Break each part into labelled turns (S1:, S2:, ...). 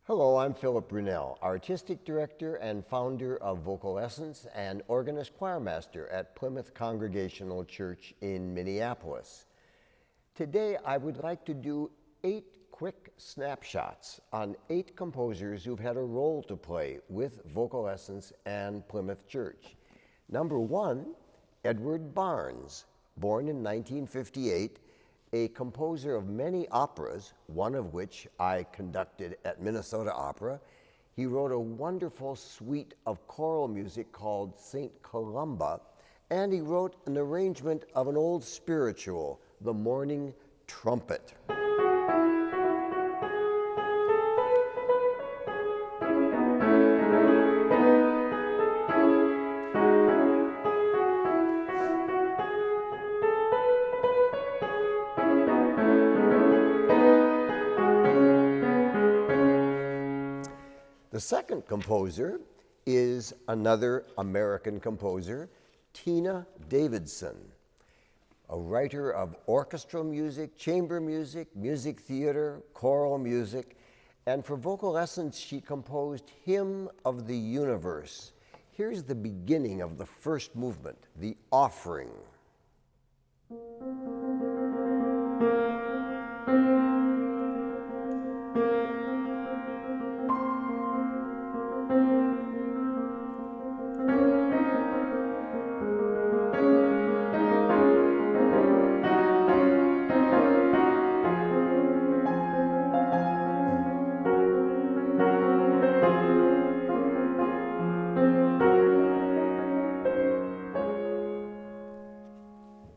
S1: Hello, I'm Philip Brunelle, Artistic Director and founder of Vocal Essence and organist choirmaster at Plymouth Congregational Church in Minneapolis. Today, I would like to do 8 quick snapshots on 8 composers who've had a role to play with Vocal Essence and Plymouth Church. Number 1, Edward Barnes, born in 1958, a composer of many operas, one of which I conducted at Minnesota Opera. He wrote a wonderful suite of choral music called St. Columba, and he wrote an arrangement of an old spiritual, The Morning Trumpet. The second composer is another American composer, Tina Davidson, a writer of orchestral music, chamber music, music theater, choral music, and for Vocal Essence, she composed Hymn of the Universe. Here's the beginning of the first movement, the Offering.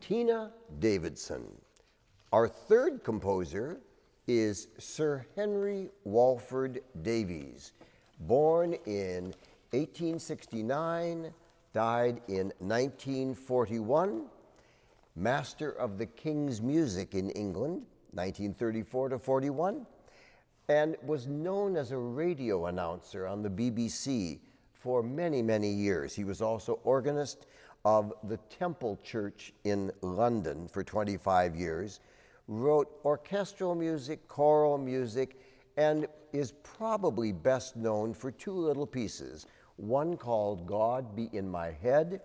S1: Tina Davidson. Our third composer is Sir Henry Walford Davies, born in 1869, died in 1941, Master of the King's Music in England, 1934 to 41, and was known as a radio announcer on the BBC for many, many years. He was also organist of the Temple Church in London for 25 years, wrote orchestral music, choral music, and is probably best known for 2 little pieces, one called God Be in My Head,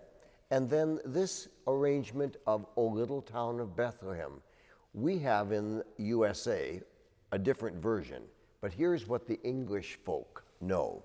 S1: and then this arrangement of O Little Town of Bethlehem. We have in USA a different version, but here's what the English folk know.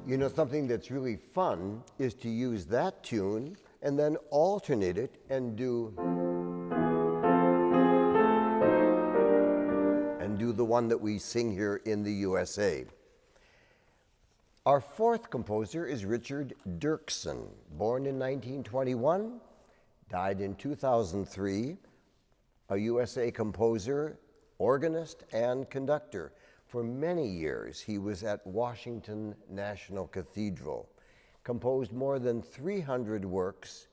S1: You know, something that's really fun is to use that tune and then alternate it and do the one that we sing here in the USA. Our fourth composer is Richard Dirksen, born in 1921, died in 2003, a USA composer, organist, and conductor. For many years, he was at Washington National Cathedral, composed more than 300 works,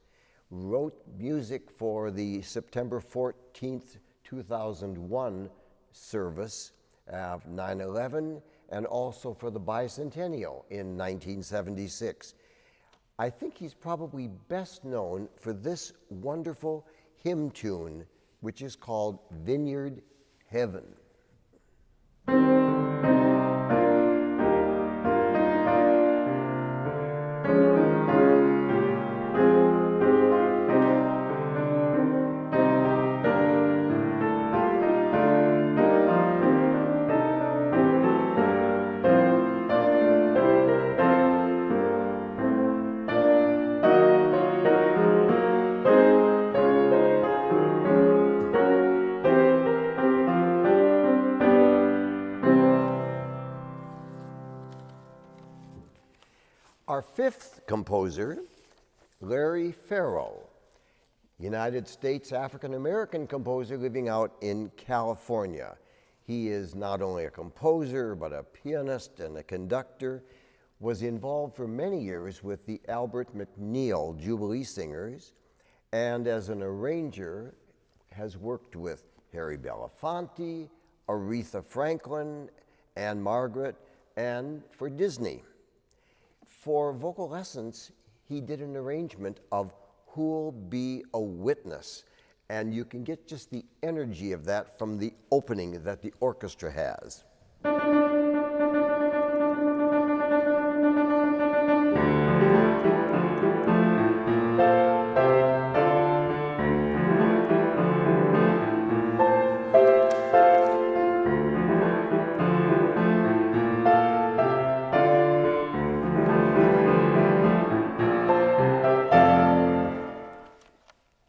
S1: wrote music for the September 14th, 2001 service of 9/11, and also for the bicentennial in 1976. I think he's probably best known for this wonderful hymn tune, which is called Vineyard Heaven. Our fifth composer, Larry Farrow, United States African-American composer living out in California. He is not only a composer, but a pianist and a conductor, was involved for many years with the Albert McNeil Jubilee Singers, and as an arranger has worked with Harry Belafonte, Aretha Franklin, Anne Margaret, and for Disney. For vocal lessons, he did an arrangement of Who'll Be a Witness, and you can get just the energy of that from the opening that the orchestra has.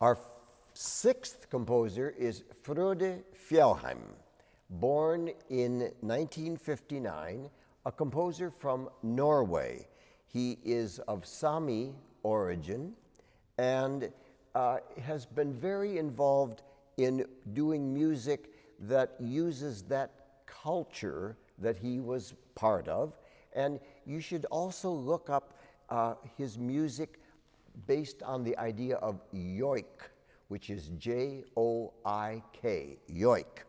S1: Our sixth composer is Frode Fjellheim, born in 1959, a composer from Norway. He is of Sami origin and has been very involved in doing music that uses that culture that he was part of. And you should also look up his music based on the idea of yoik, which is J-O-I-K, yoik.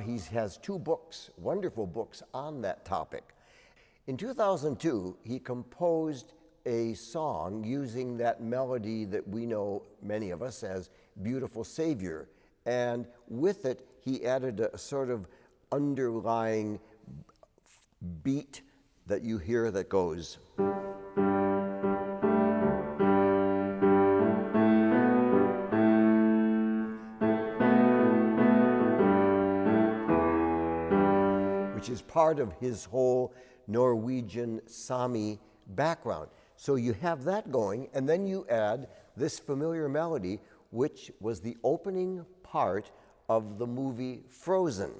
S1: He has two books, wonderful books on that topic. In 2002, he composed a song using that melody that we know, many of us, as Beautiful Savior. And with it, he added a sort of underlying beat that you hear that goes. Which is part of his whole Norwegian Sami background. So you have that going, and then you add this familiar melody, which was the opening part of the movie Frozen.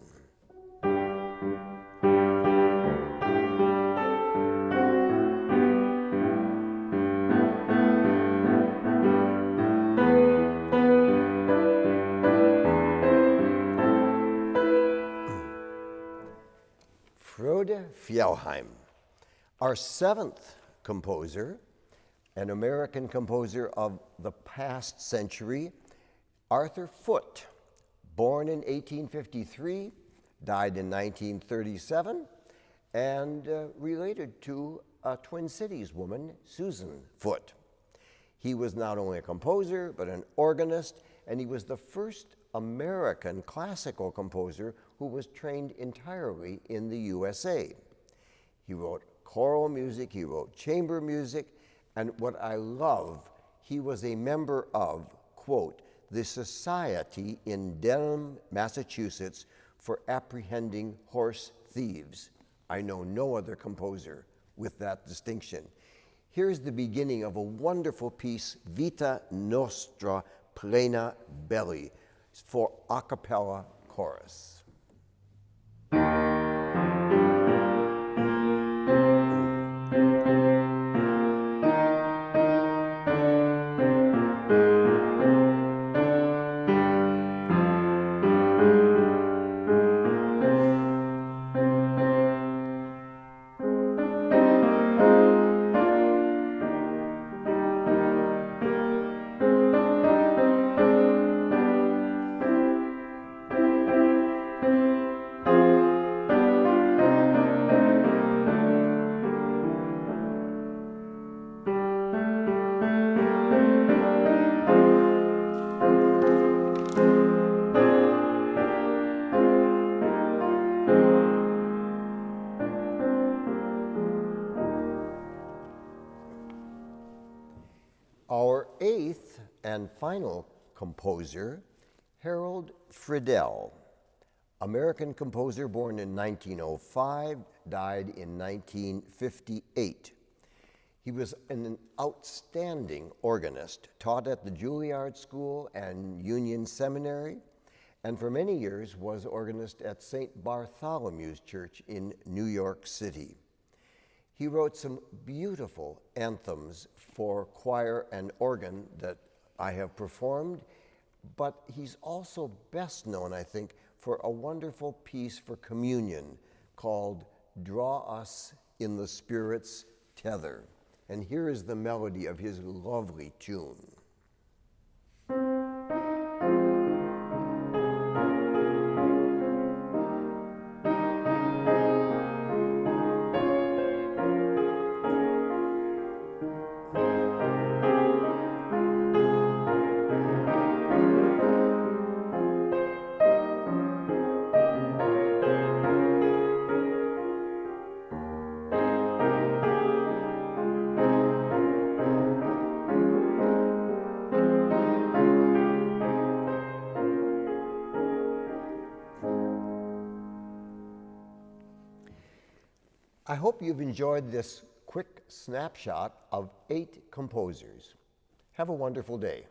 S1: Frode Fjellheim. Our seventh composer, an American composer of the past century, Arthur Foote, born in 1853, died in 1937, and related to a Twin Cities woman, Susan Foote. He was not only a composer, but an organist, and he was the first American classical composer who was trained entirely in the USA. He wrote choral music, he wrote chamber music, and what I love, he was a member of, quote, the Society in Denham, Massachusetts for Apprehending Horse Thieves. I know no other composer with that distinction. Here's the beginning of a wonderful piece, Vita Nostra Plena Belli, for a cappella chorus. Our eighth and final composer, Harold Friedell, American composer born in 1905, died in 1958. He was an outstanding organist, taught at the Juilliard School and Union Seminary, and for many years was organist at St. Bartholomew's Church in New York City. He wrote some beautiful anthems for choir and organ that I have performed, but he's also best known, I think, for a wonderful piece for communion called Draw Us in the Spirit's Tether. And here is the melody of his lovely tune. I hope you've enjoyed this quick snapshot of 8 composers. Have a wonderful day.